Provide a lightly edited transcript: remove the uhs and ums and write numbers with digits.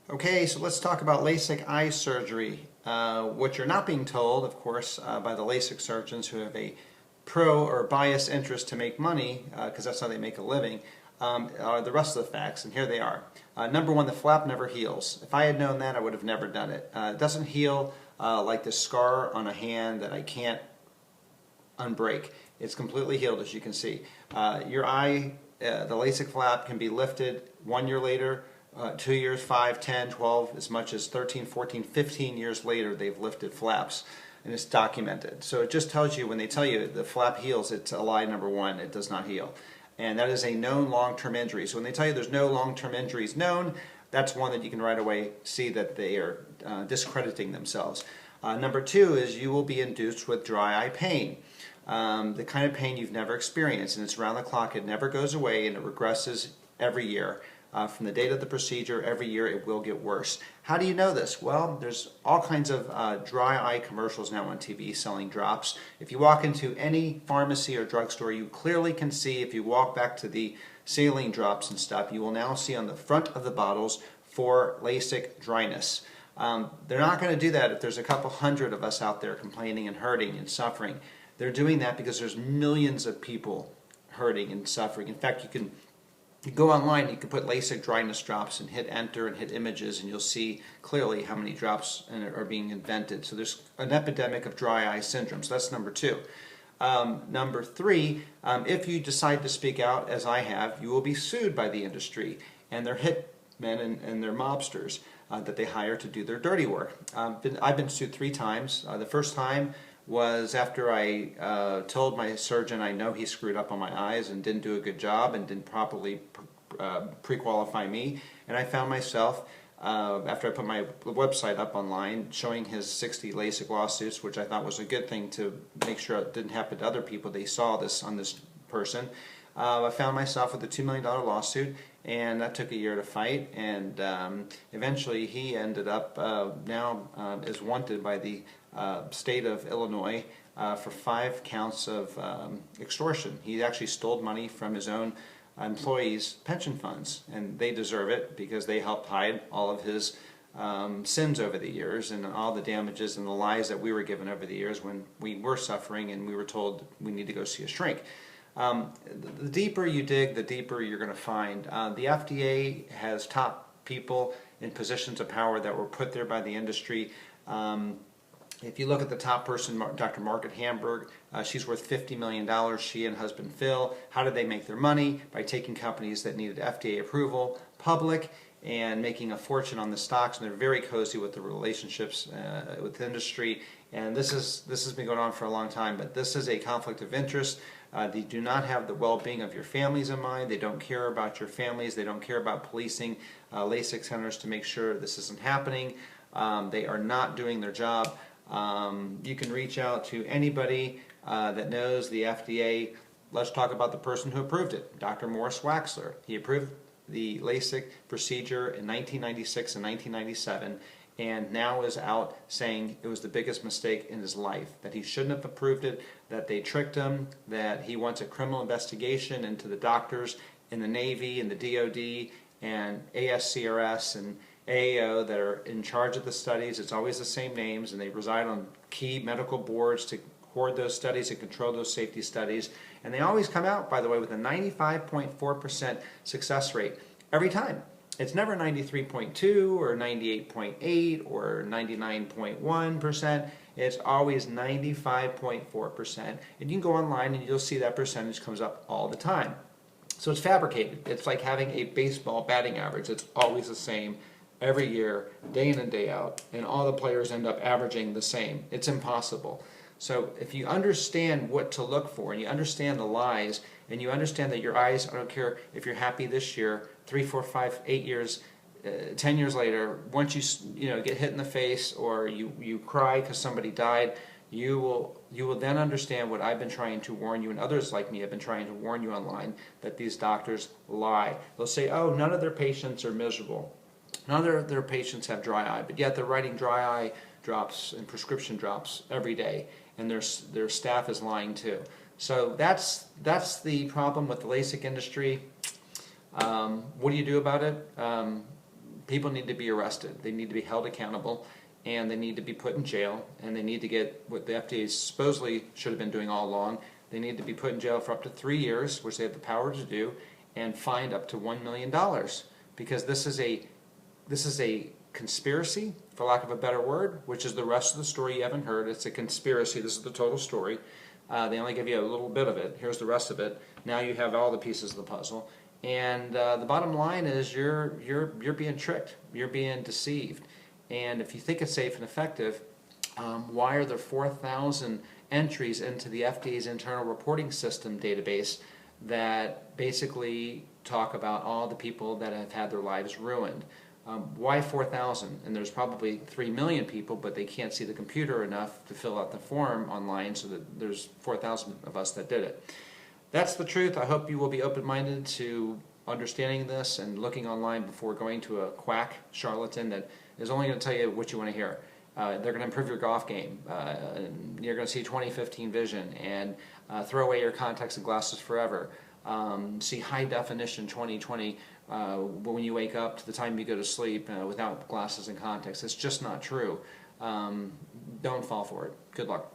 Okay, so let's talk about LASIK eye surgery. What you're not being told, of course, by the LASIK surgeons who have a pro or biased interest to make money, because that's how they make a living, are the rest of the facts, and here they are. Number one, the flap never heals. If I had known that, I would have never done it. It doesn't heal like the scar on a hand that I can't unbreak. It's completely healed, as you can see. Your eye, the LASIK flap can be lifted 1 year later, 2 years, 5, 10, 12, as much as 13, 14, 15 years later they've lifted flaps, and it's documented. So it just tells you, when they tell you the flap heals, it's a lie number one. It does not heal. And that is a known long-term injury. So when they tell you there's no long-term injuries known, that's one that you can right away see that they are discrediting themselves. Number two is you will be induced with dry eye pain. The kind of pain you've never experienced, and it's around the clock. It never goes away, and it regresses every year. From the date of the procedure, every year it will get worse. How do you know this? Well, there's all kinds of dry eye commercials now on TV selling drops. If you walk into any pharmacy or drugstore, you clearly can see, if you walk back to the saline drops and stuff, you will now see on the front of the bottles for LASIK dryness. They're not going to do that if there's a couple hundred of us out there complaining and hurting and suffering. They're doing that because there's millions of people hurting and suffering. In fact, you go online, you can put LASIK dryness drops and hit enter and hit images, and you'll see clearly how many drops are being invented. So there's an epidemic of dry eye syndrome. So that's number two. Number three, if you decide to speak out, as I have, you will be sued by the industry and their hitmen and their mobsters that they hire to do their dirty work. I've been sued 3 times. The first time was after I told my surgeon I know he screwed up on my eyes and didn't do a good job and didn't properly pre-qualify me. And I found myself, after I put my website up online, showing his 60 LASIK lawsuits, which I thought was a good thing to make sure it didn't happen to other people. They saw this on this person. I found myself with a $2 million lawsuit, and that took a year to fight, and eventually he ended up now is wanted by the state of Illinois for 5 counts of extortion. He actually stole money from his own employees' pension funds, and they deserve it because they helped hide all of his sins over the years and all the damages and the lies that we were given over the years when we were suffering and we were told we need to go see a shrink. The deeper you dig, the deeper you're going to find. The FDA has top people in positions of power that were put there by the industry. If you look at the top person, Dr. Margaret Hamburg, she's worth $50 million. She and husband Phil. How did they make their money? By taking companies that needed FDA approval public and making a fortune on the stocks, and they're very cozy with the relationships with the industry. And this has been going on for a long time, but this is a conflict of interest. They do not have the well-being of your families in mind. They don't care about your families. They don't care about policing LASIK centers to make sure this isn't happening. They are not doing their job. You can reach out to anybody that knows the FDA. Let's talk about the person who approved it, Dr. Morris Waxler. He approved the LASIK procedure in 1996 and 1997, and now is out saying it was the biggest mistake in his life, that he shouldn't have approved it, that they tricked him, that he wants a criminal investigation into the doctors in the Navy and the DOD and ASCRS and AAO that are in charge of the studies. It's always the same names, and they reside on key medical boards to hoard those studies and control those safety studies. And they always come out, by the way, with a 95.4% success rate every time. It's never 93.2 or 98.8 or 99.1%. It's always 95.4%. And you can go online and you'll see that percentage comes up all the time. So it's fabricated. It's like having a baseball batting average. It's always the same every year, day in and day out, and all the players end up averaging the same. It's impossible. So if you understand what to look for, and you understand the lies, and you understand that your eyes, I don't care if you're happy this year, 3, 4, 5, 8 years, 10 years later, once you get hit in the face or you cry because somebody died, you will then understand what I've been trying to warn you, and others like me have been trying to warn you online, that these doctors lie. They'll say, oh, none of their patients are miserable. None of their patients have dry eye, but yet they're writing dry eye drops and prescription drops every day, and their staff is lying too. So that's the problem with the LASIK industry. What do you do about it? people need to be arrested. They need to be held accountable, and they need to be put in jail, and they need to get what the FDA supposedly should have been doing all along. They need to be put in jail for up to 3 years, which they have the power to do, and fined up to $1 million, because this is a conspiracy, for lack of a better word, which is the rest of the story you haven't heard. It's a conspiracy. This is the total story. They only give you a little bit of it. Here's the rest of it. Now you have all the pieces of the puzzle. And the bottom line is you're being tricked. You're being deceived. And if you think it's safe and effective, why are there 4,000 entries into the FDA's internal reporting system database that basically talk about all the people that have had their lives ruined? Why 4,000? And there's probably 3 million people, but they can't see the computer enough to fill out the form online, so that there's 4,000 of us that did it. That's the truth. I hope you will be open-minded to understanding this and looking online before going to a quack charlatan that is only going to tell you what you want to hear. They're going to improve your golf game. You're going to see 20/15 vision and throw away your contacts and glasses forever. See high definition 20/20 when you wake up to the time you go to sleep without glasses and contacts. It's just not true. Don't fall for it. Good luck.